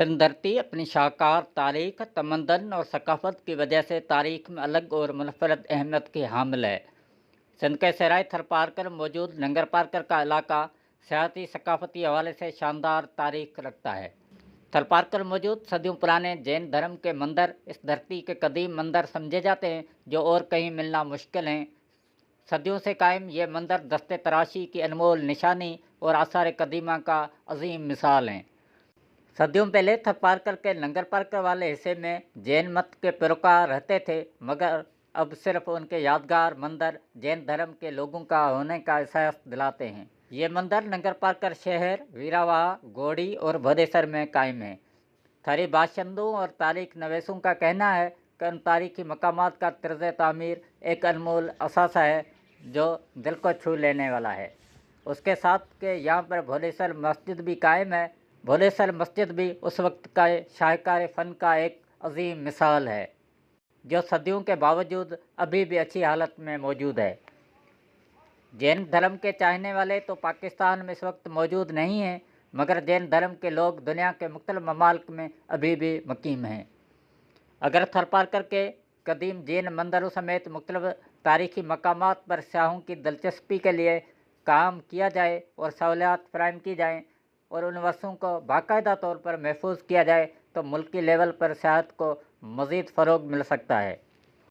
सिंध धरती अपनी शाहकार तारीख, तमद्दुन और सकाफत की वजह से तारीख में अलग और मुनफरद अहमियत की हामिल है। सिंध के सहराई थरपारकर मौजूद लंगर पारकर का इलाका सियासी सकाफती हवाले से शानदार तारीख रखता है। थरपारकर मौजूद सदियों पुराने जैन धर्म के मंदिर इस धरती के कदीम मंदिर समझे जाते हैं, जो और कहीं मिलना मुश्किल हैं। सदियों से कायम ये मंदिर दस्ते तराशी की अनमोल निशानी और आसार कदीमा का अजीम मिसाल हैं। सदियों पहले थरपारकर के लंगर पारकर वाले हिस्से में जैन मत के पैरोकार रहते थे, मगर अब सिर्फ उनके यादगार मंदिर जैन धर्म के लोगों का होने का एहसास दिलाते हैं। ये मंदिर लंगर पारकर शहर, वीरावाह, गोड़ी और भदेसर में कायम है। थारी बाशिंदों और तारीख नवीसों का कहना है कि उन तारीखी मकामात का तर्ज तामीर एक अनमोल असासा है जो दिल को छू लेने वाला है। उसके साथ के यहाँ पर भोलेसर मस्जिद भी कायम है। भोलेसर मस्जिद भी उस वक्त का शाहकार फ़न का एक अजीम मिसाल है, जो सदियों के बावजूद अभी भी अच्छी हालत में मौजूद है। जैन धर्म के चाहने वाले तो पाकिस्तान में इस वक्त मौजूद नहीं हैं, मगर जैन धर्म के लोग दुनिया के मुख्तलिफ ममालिक में अभी भी मुकीम हैं। अगर थरपारकर के कदीम जैन मंदिरों समेत मुख्तलिफ तारीखी मकामात पर सयाहों की दिलचस्पी के लिए काम किया जाए और सहूलियात फराहम की जाएँ और उन वस्तुओं को बाकायदा तौर पर महफूज किया जाए तो मुल्की लेवल पर सियाहत को मज़ीद फ़रोग़ मिल सकता है।